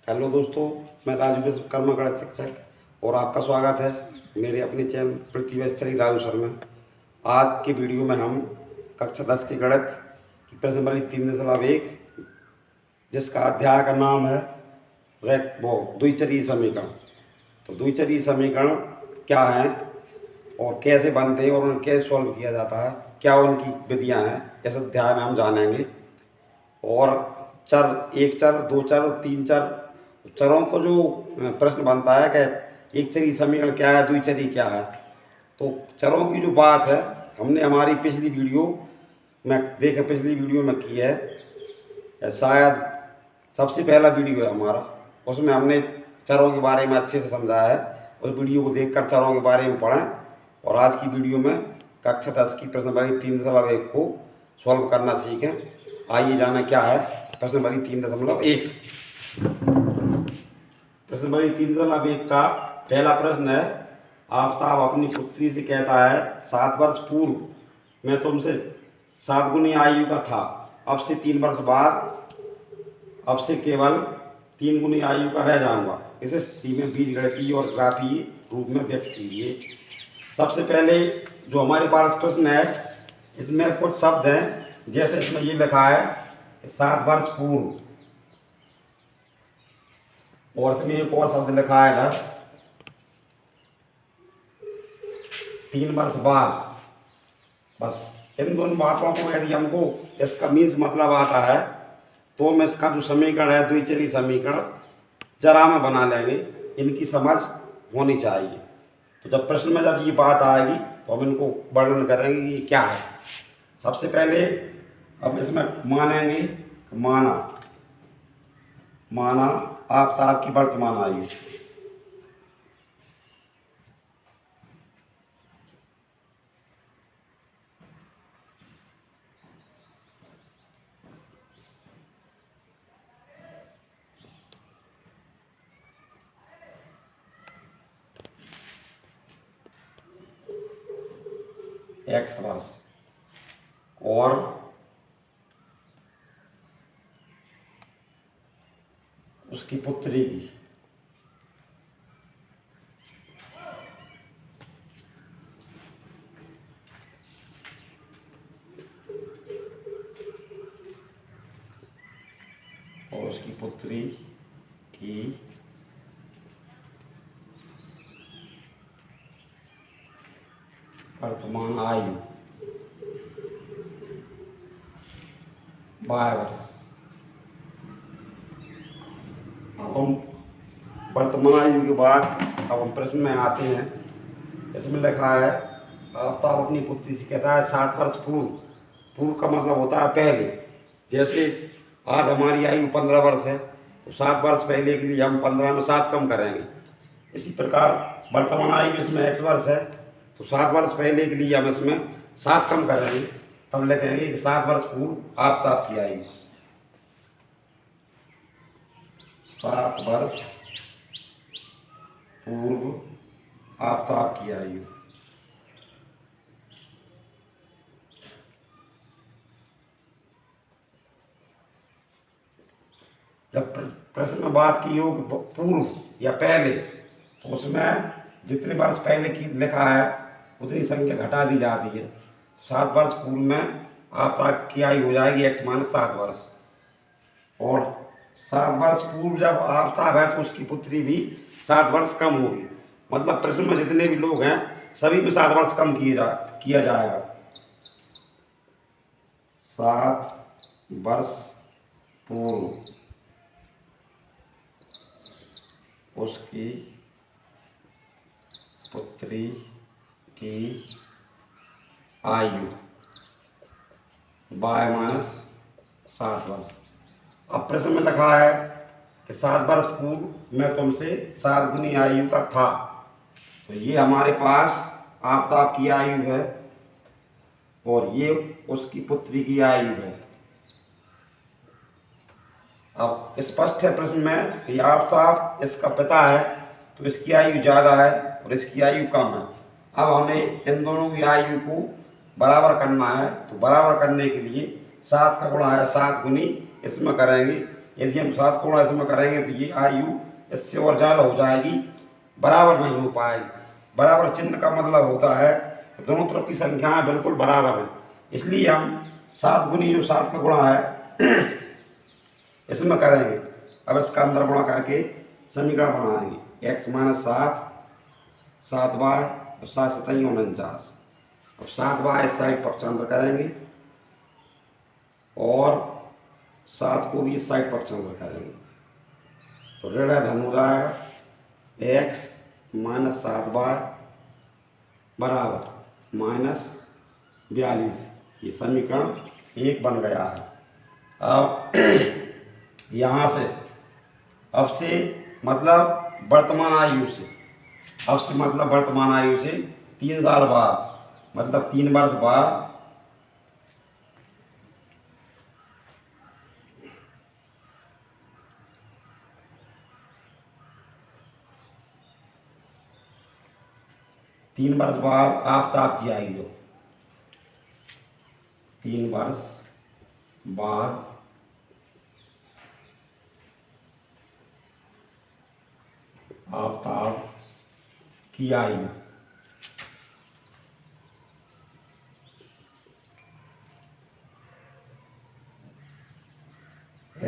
Hello दोस्तों, मैं राजू विश्वकर्मा गणित शिक्षक और आपका स्वागत है मेरे अपने चैनल पृथ्वी स्तरी राजू सर में। आज की वीडियो में हम कक्षा 10 की गणित की प्रश्नावली 3.1 जिसका अध्याय का नाम है द्विचरीय समीकरण। तो द्विचरीय समीकरण क्या हैं और कैसे बनते हैं और उन्हें कैसे सॉल्व किया जाता है, क्या उनकी विधियाँ हैं, इस अध्याय में हम जानेंगे। और चर, एक चर, दो चर और तीन चर, चरों को जो प्रश्न बनता है कि एक चरी समीकरण क्या है, द्विचरी क्या है। तो चरों की जो बात है हमने हमारी पिछली वीडियो में की है, शायद सबसे पहला वीडियो है हमारा, उसमें हमने चरों के बारे में अच्छे से समझाया है। उस वीडियो को देखकर चरों के बारे में पढ़ें और आज की वीडियो में कक्षा 10 की प्रश्नावली 3.1 को सॉल्व करना सीखें। आइए जाना क्या है प्रश्नावली 3.1। प्रश्नावली 3.1 का पहला प्रश्न है, आफ्ताब अपनी पुत्री से कहता है 7 वर्ष पूर्व मैं तुमसे 7 गुनी आयु का था, अब से 3 वर्ष बाद अब से केवल 3 गुनी आयु का रह जाऊंगा। इस स्थिति में बीजगणितीय और ग्राफीय रूप में व्यक्त कीजिए। सबसे पहले जो हमारे पास प्रश्न है इसमें कुछ शब्द हैं, जैसे इसमें ये लिखा है 7 वर्ष पूर्व, और इसमें एक और शब्द लिखा है इधर 3 वर्ष बाद। बस इन दोनों बातों को यदि हमको इसका मीन्स मतलब आता है तो हम इसका जो समीकरण है द्विचरीय समीकरण जरा में बना लेंगे। इनकी समझ होनी चाहिए। तो जब प्रश्न में जब ये बात आएगी तो हम इनको वर्णन करेंगे कि ये क्या है। सबसे पहले अब इसमें मानेंगे, माना आफ्ताब की वर्तमान आयु। x वर्ष और उसकी पुत्री की वर्तमान आयु 12 वर्ष। अब हम वर्तमान आयु के बाद अब हम प्रश्न में आते हैं। इसमें लिखा है आफ्ताब अपनी पुत्री से कहता है 7 वर्ष पूर्व का मतलब होता है पहले। जैसे आज हमारी आयु 15 वर्ष है तो 7 वर्ष पहले के लिए हम 15 में 7 कम करेंगे। इसी प्रकार वर्तमान आयु इसमें x वर्ष है तो 7 वर्ष पहले के लिए हम इसमें 7 कम करेंगे, तब लिखेंगे कि 7 वर्ष पूर्व आफ्ताब की आयु। 7 वर्ष पूर्व आफ्ताब की आयु। जब प्रश्न में बात की हो पूर्व या पहले तो उसमें जितने वर्ष पहले की लिखा है उतनी संख्या घटा दी जाती है। 7 वर्ष पूर्व में आफ्ताब की आयु हो जाएगी x - 7 वर्ष। और 7 वर्ष पूर्व जब आफ्ताब है तो उसकी पुत्री भी 7 वर्ष कम होगी। मतलब प्रश्न में जितने भी लोग हैं सभी में 7 वर्ष कम किया जाएगा। 7 वर्ष पूर्व उसकी पुत्री की आयु 12 - 7 वर्ष। अब प्रश्न में लिखा है कि 7 वर्ष पूर्व मैं तुमसे 7 गुनी आयु का था, तो ये हमारे पास आफ्ताब की आयु है और ये उसकी पुत्री की आयु है। अब स्पष्ट है प्रश्न में कि आफ्ताब इसका पिता है तो इसकी आयु ज़्यादा है और इसकी आयु कम है। अब हमें इन दोनों की आयु को बराबर करना है, तो बराबर करने के लिए 7 का गुणा है 7 गुनी इसमें करेंगे यदि हम 7 गुणा इसमें करेंगे तो ये आयु इससे और ज़्यादा हो जाएगी, बराबर नहीं हो पाएगी। बराबर चिन्ह का मतलब होता है दोनों तरफ की संख्याएं बिल्कुल बराबर हैं, इसलिए हम 7 गुनी जो 7 का गुणा है इसमें करेंगे। अब इसका अंदर गुणा करके समीकरण बनाएंगे। x माइनस 7 बार 7 सतही 49। अब 7 बार इस साइड पक्षांतर करेंगे और 7 को भी इस साइड पक्षांतर करेंगे तो ऋण धन हो जाएगा। x माइनस 7 बार बराबर माइनस 42। ये समीकरण 1 बन गया है। अब यहाँ से अब से मतलब वर्तमान आयु से, अब से मतलब वर्तमान आयु से 3 साल बाद मतलब 3 वर्ष बाद आप की आयु 3 वर्ष बाद आफ्ताब की आयु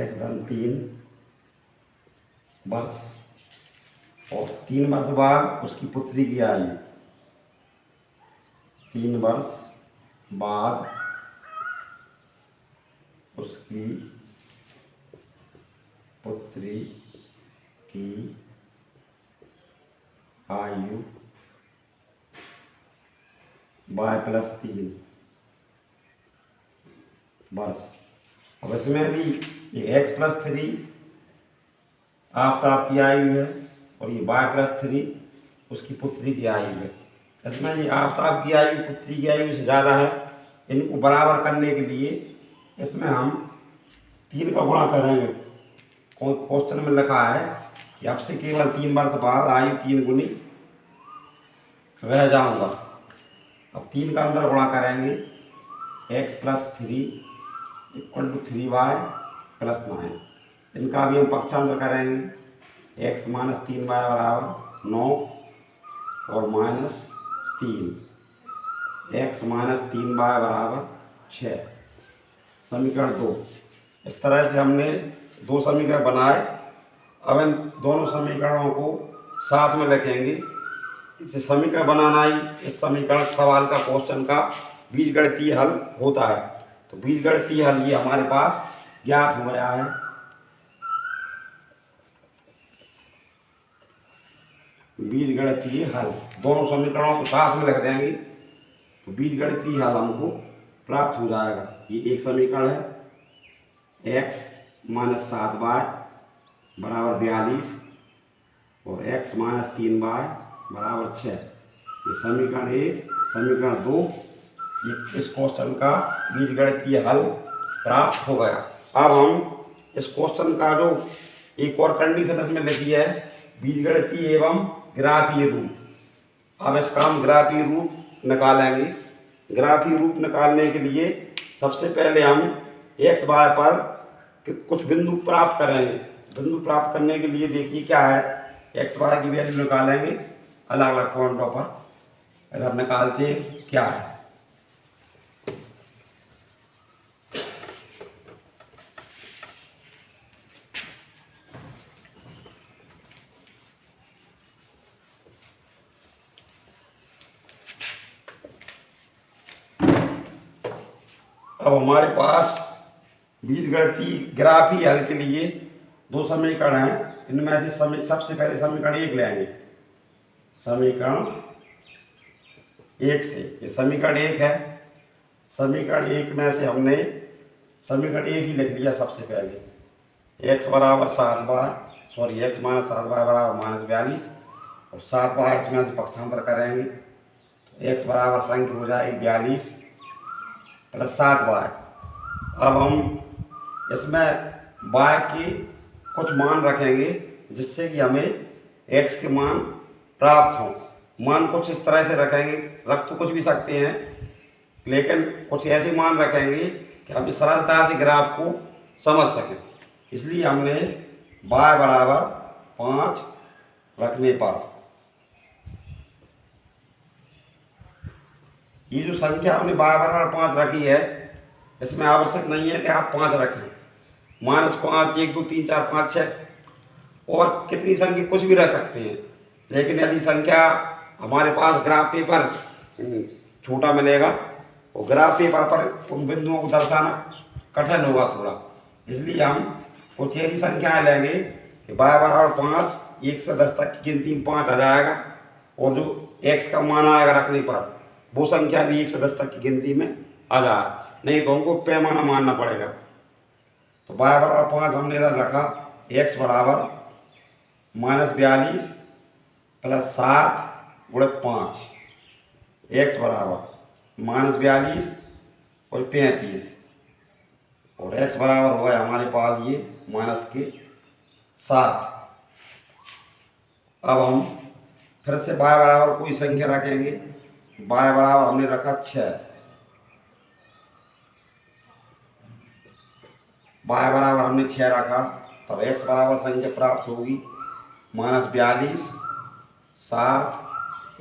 एकदम 3 वर्ष और 3 वर्ष बाद उसकी पुत्री की आयु 3 वर्ष बाद उसकी पुत्री की आयु y+3 वर्ष। अब इसमें भी ये x+3 आपकी आयु है और ये y+3 उसकी पुत्री की आयु है। इसमें ये आपकी आयु पुत्री की आयु से ज़्यादा है, इनको बराबर करने के लिए इसमें हम 3 का गुणा करेंगे। क्वेश्चन में लिखा है कि अब से केवल 3 वर्ष बाद आयु 3 गुनी रह जाऊंगा। अब 3 का अंदर गुणा करेंगे x+3 = 3y+9। इनका भी हम पक्षांतर करेंगे। x - 3y बराबर 9 और -3 x - 3y बराबर 6। समीकरण 2। इस तरह से हमने 2 समीकरण बनाए। अब इन दोनों समीकरणों को साथ में लिखेंगे। इसे समीकरण बनाना ही इस समीकरण सवाल का क्वेश्चन का बीजगणितीय हल होता है। तो बीजगणितीय हल ये हमारे पास ज्ञात हो गया है। बीजगणितीय हल दोनों समीकरणों को साथ में लिख देंगे तो बीजगणितीय हल हमको प्राप्त हो जाएगा। ये एक समीकरण है x - 7y बराबर 42 और x - 3y बराबर 6। ये समीकरण 1। समीकरण 2 इस क्वेश्चन का बीजगणितीय हल प्राप्त हो गया। अब हम इस क्वेश्चन का जो एक और कंडीशन इसमें लिखी है, बीजगणितीय एवं ग्राफीय रूप। अब इसका हम ग्राफीय रूप निकालेंगे। ग्राफीय रूप निकालने के लिए सबसे पहले हम x y पर कुछ बिंदु प्राप्त करेंगे। बिंदु प्राप्त करने के लिए देखिए क्या है, x y की वैल्यू निकालेंगे अलग अलग पॉइंटों पर। अगर निकालते हैं क्या है, अब हमारे पास बीजगणितीय ग्राफीय हल के लिए 2 समीकरण हैं। इनमें से सबसे पहले समीकरण 1 लेंगे। समीकरण 1 से ये समीकरण 1 है। समीकरण 1 में से हमने समीकरण 1 ही लिख लिया सबसे पहले। x बराबर 7y x - 7y बराबर -42 और 7y इसमें से पक्षांतर करेंगे तो x बराबर संख्या हो जाएगी 42 + 7y। अब हम इसमें y के कुछ मान रखेंगे जिससे कि हमें x के मान प्राप्त हों। मान कुछ इस तरह से रखेंगे, रख तो कुछ भी सकते हैं, लेकिन कुछ ऐसे मान रखेंगे कि हम सरलता से ग्राफ को समझ सकें। इसलिए हमने y बराबर 5 रखने पर ये जो संख्या हमने y बराबर 5 रखी है, इसमें आवश्यक नहीं है कि आप 5 रखें। -5, 1, 2, 3, 4, 5, 6 और कितनी संख्या कुछ भी रख सकते हैं। लेकिन यदि संख्या हमारे पास ग्राफ पेपर छोटा मिलेगा और ग्राफ पेपर पर उन बिंदुओं को दर्शाना कठिन होगा थोड़ा, इसलिए हम कुछ ऐसी संख्याएं लेंगे कि y बराबर 5, 1 से 10 तक की गिनती में 5 आ जाएगा और जो x का मान आएगा रखने पर वो संख्या भी 1 से 10 तक की गिनती में आ जाए, नहीं तो हमको पैमाना मानना पड़ेगा। तो y बराबर 5 हमने इधर रखा, x बराबर -42 + 7 × 5, x बराबर -42 और 35 और x बराबर हो गया हमारे पास ये -7। अब हम फिर से y बराबर कोई संख्या रखेंगे। y बराबर हमने रखा 6, y बराबर हमने 6 रखा, तब x बराबर संख्या प्राप्त होगी -42 7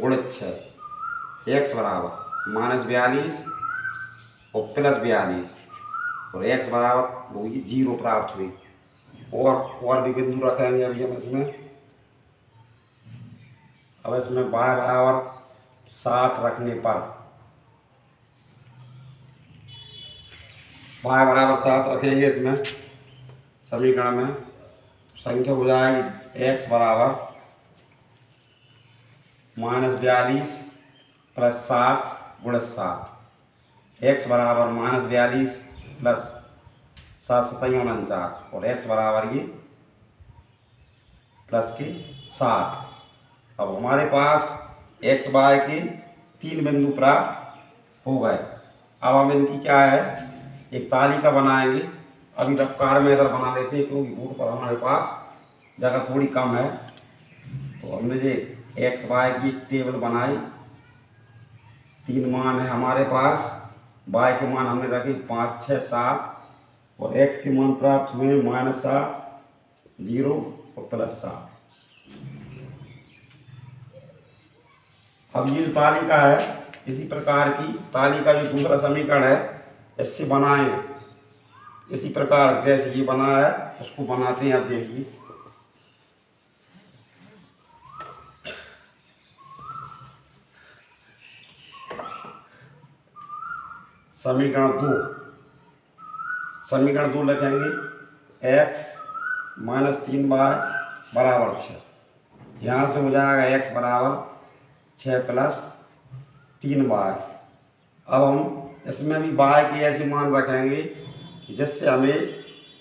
× 6, x बराबर -42 और +42 और x बराबर होगी 0 प्राप्त हुई। और भी बिंदु रखेंगे अभी हम इसमें। अब इसमें y बराबर 7 रखने पर y बराबर 7 रखेंगे इसमें समीकरण में, संख्या हो जाएगी x बराबर -42 + 7 × 7, x बराबर -42 + 7 × 7 = 49 और x बराबर ये +7। अब हमारे पास x y के 3 बिंदु प्राप्त हो गए। अब हम इनकी क्या है एक तालिका बनाएंगे। अभी रफ्तार में इधर बना लेते हैं क्योंकि बोर्ड पर हमारे पास जगह थोड़ी कम है। तो हमने ये x y की एक टेबल बनाई, 3 मान है हमारे पास, y के मान हमने रखे 5, 6, 7 और x के मान प्राप्त हुए -7, 0 और +7। अब ये जो तालिका है इसी प्रकार की तालिका जो दूसरा समीकरण है इससे बनाएं, इसी प्रकार जैसे ये बना है उसको बनाते हैं। अब देखिए समीकरण 2 लिखेंगे x -3y बराबर 6। यहाँ से हो जाएगा x बराबर 6 + 3y। अब हम इसमें भी y के ऐसे मान रखेंगे कि जिससे हमें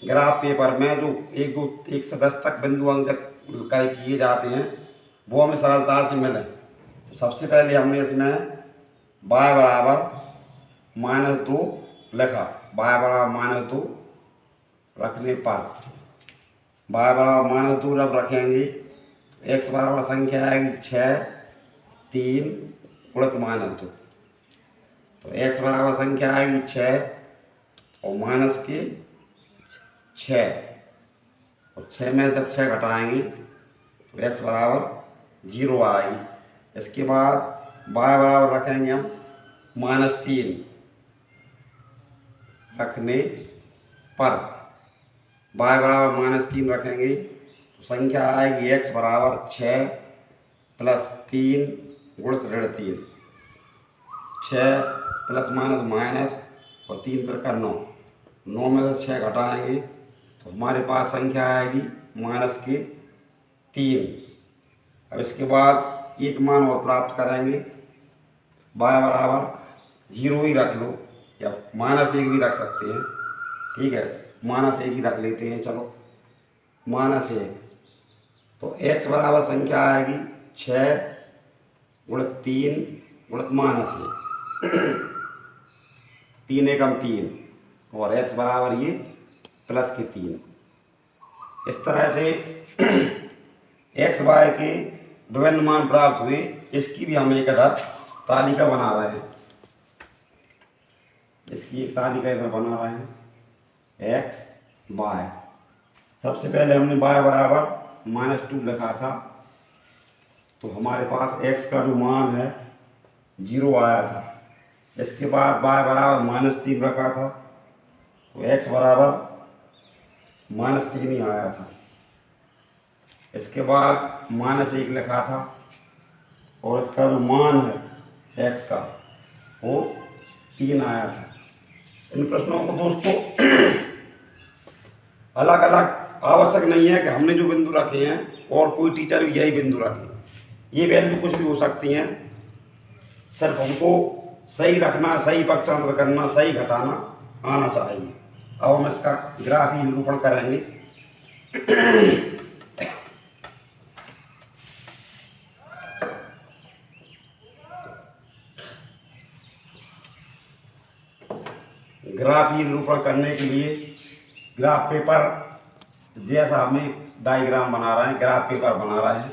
ग्राफ पेपर में जो 1 से 10 तक बिंदु अंकित किए जाते हैं वो हमें सरलता से मिले। तो सबसे पहले हमने इसमें y बराबर -2 लिखा, y बराबर -2 रखने पर y बराबर -2 जब रखेंगे x बराबर संख्या आएगी 6, 3 × -2। तो x बराबर संख्या आएगी 6 और -6 और 6 में जब 6 घटाएंगे तो x बराबर 0 आएगी। इसके बाद y बराबर रखेंगे हम -3 रखने पर y बराबर -3 रखेंगे तो संख्या आएगी x बराबर 6 + 3 × -3, 6 ± और 3 × 9, 9 में से 6 घटाएंगे तो हमारे पास संख्या आएगी -3। अब इसके बाद एक मान और प्राप्त करेंगे, y बराबर 0 ही रख लो या -1 भी रख सकते हैं, ठीक है, -1 ही रख लेते हैं, चलो -1। तो x बराबर संख्या आएगी 6 × 3 × -1, 3 एकम 3 और x बराबर ये +3। इस तरह से x y के विभिन्न मान प्राप्त हुए। इसकी भी हम एक अदर तालिका बना रहे हैं, इसकी एक तालिका इधर बना रहे हैं x y। सबसे पहले हमने y बराबर -2 लिखा था, तो हमारे पास x का जो मान है 0 आया था। इसके बाद y बराबर -3 रखा था, तो x बराबर -3 ही आया था। इसके बाद -1 लिखा था और इसका जो मान है x का वो 3 आया था। इन प्रश्नों को दोस्तों अलग अलग आवश्यक नहीं है कि हमने जो बिंदु रखे हैं और कोई टीचर भी यही बिंदु रखे, ये वैल्यू कुछ भी हो सकती हैं, सिर्फ हमको सही रखना, सही पक्षांतर करना, सही घटाना आना चाहिए। अब हम इसका ग्राफी निरूपण करेंगे। ग्राफी निरूपण करने के लिए ग्राफ पेपर जैसा हमें डायग्राम बना रहे हैं, ग्राफ पेपर बना रहे हैं।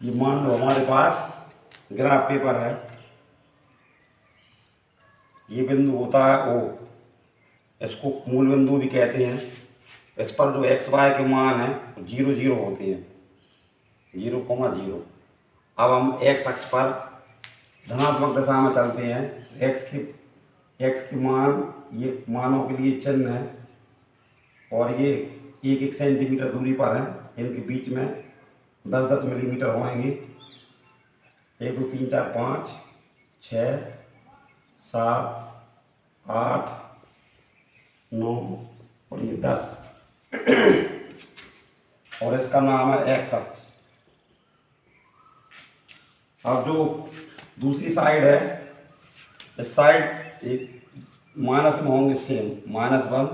ये मान लो हमारे पास ग्राफ पेपर है, ये बिंदु होता है O, इसको मूल बिंदु भी कहते हैं। इस पर जो x y के मान है 0 0 होते हैं, 0,0। अब हम x अक्ष पर धनात्मक दिशा में चलते हैं। x के मान, ये मानों के लिए चिन्ह है और ये 1 सेंटीमीटर दूरी पर है। इनके बीच में 10 मिलीमीटर होंगे। 1 2 3 4 5 6 7 8 9 और ये 10 और इसका नाम है x अक्ष। अब जो दूसरी साइड है, इस साइड एक माइनस में होंगे सेम, -1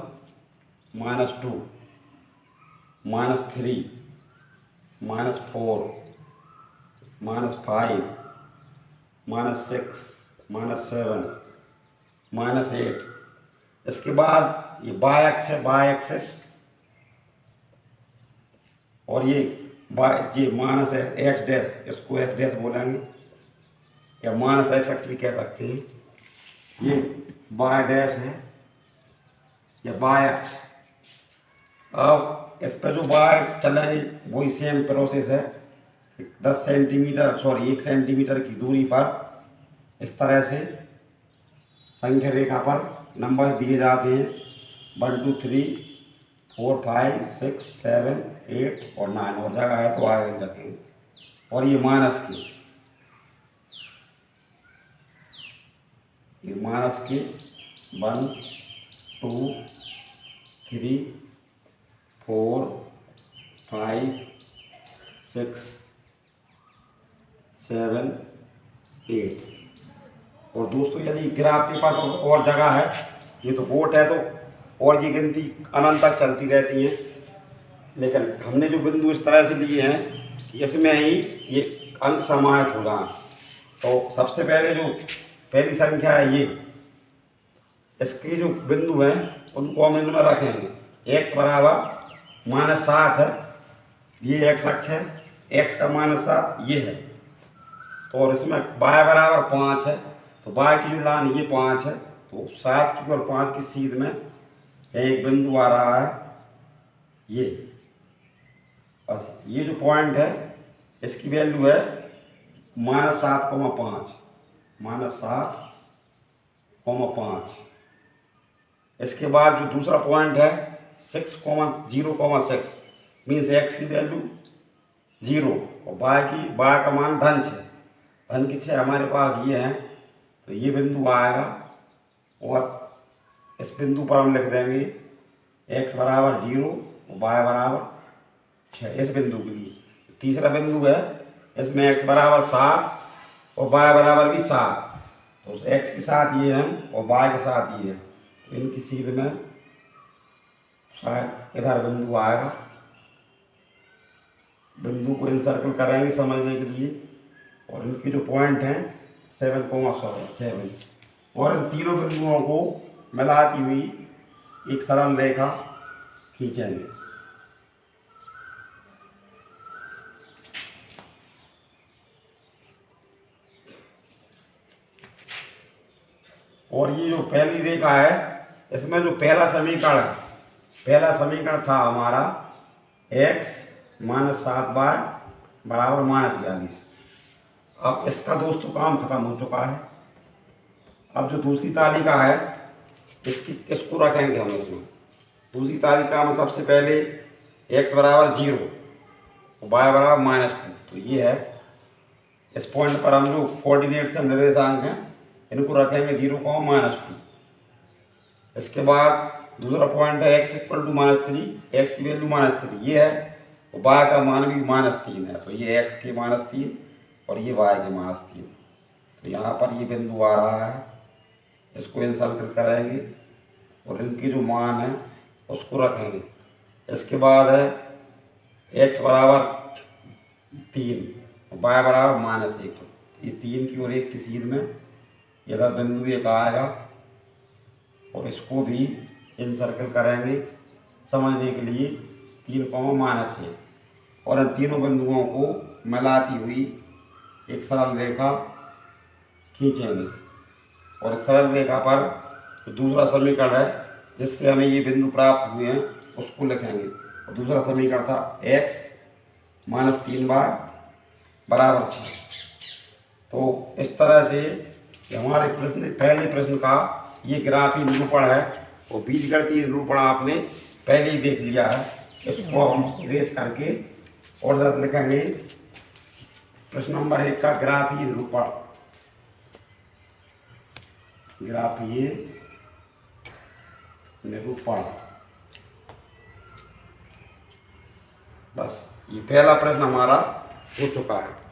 -2 -3 -4 -5 -6 -7 -8। इसके बाद ये y अक्ष है, y एक्सिस, और ये माइनस है x डैश, इसको x डैश बोलेंगे या माइनस x अक्ष भी कह सकते हैं। ये y डैश है या y अक्ष। अब इस पर जो y चले वही सेम प्रोसेस है। 1 सेंटीमीटर की दूरी पर इस तरह से संख्या रेखा पर नंबर दिए जाते हैं, 1 2 3 4 5 6 7 8 और 9, और जगह है तो आगे रखेंगे। और ये माइनस के 1 2 3 4 5 6 7 8। और दोस्तों यदि ग्राफ पेपर पर और जगह है, ये तो बोट है, तो और ये गिनती अनंत तक चलती रहती है। लेकिन हमने जो बिंदु इस तरह से लिए हैं कि इसमें ही ये अंक समाहित हो जाए। तो सबसे पहले जो पहली संख्या है, ये इसके जो बिंदु हैं उनको हम इनमें रखेंगे। x बराबर -7 है, ये x अक्ष है, x का -7 ये है। और इसमें y बराबर 5 है, तो y की जो लाइन ये 5 है, तो 7 की और 5 की सीध में एक बिंदु आ रहा है ये। बस ये जो पॉइंट है इसकी वैल्यू है -7,5 -7,5। इसके बाद जो दूसरा पॉइंट है 6,0,6 मीन्स x की वैल्यू 0 और y का मान धन 6। धन की 6 हमारे पास ये है, तो ये बिंदु आएगा और इस बिंदु पर हम लिख देंगे x बराबर 0 और y बराबर 6 इस बिंदु के लिए। तीसरा बिंदु है, इसमें x बराबर 7 और y बराबर भी 7, तो x के साथ ये है और y के साथ ये है, तो इनकी सीध में शायद इधर बिंदु आएगा। बिंदु को इंसर्कल करेंगे समझने के लिए। और इनके जो पॉइंट हैं 7,7 और इन तीनों बिंदुओं को मिलाती हुई एक सरल रेखा खींचेंगे। और ये जो पहली रेखा है इसमें जो पहला समीकरण था हमारा x माइनस 7y बराबर -42। अब इसका दोस्तों काम खत्म हो चुका है। अब जो दूसरी तालिका है इसको रखेंगे हम इसमें। दूसरी तालिका में सबसे पहले x बराबर 0 y बराबर -2, तो ये है। इस पॉइंट पर हम जो कोऑर्डिनेट से निर्देशांक हैं इनको रखेंगे 0, -2। इसके बाद दूसरा पॉइंट है x = -3, x की वैल्यू -3 ये है, तो y का मान भी -3 है, तो ये x के -3 और ये y के -3। तो यहाँ पर ये बिंदु आ रहा है, इसको इंसर्कल कराएंगे और इनके जो मान है उसको रखेंगे। इसके बाद है x बराबर 3, y बराबर -1, तो ये 3 की और 1 की सीध में इधर बिंदु 1 आएगा और इसको भी इंसर्कल करेंगे समझने के लिए। 3, -1 और इन तीनों बिंदुओं को मिलाती हुई एक सरल रेखा खींचेंगे और इस सरल रेखा पर जो दूसरा समीकरण है जिससे हमें ये बिंदु प्राप्त हुए हैं उसको लिखेंगे। और दूसरा समीकरण था x - 3y बराबर 6। तो इस तरह से हमारे पहले प्रश्न का ये ग्राफी निरूपण है और बीजगणितीय निरूपण आपने पहले ही देख लिया है। इसको हम रेस करके और इधर लिखेंगे प्रश्न नंबर 1 का ग्राफीय निरूपण। ग्राफीय निरूपण, बस ये पहला प्रश्न हमारा हो चुका है।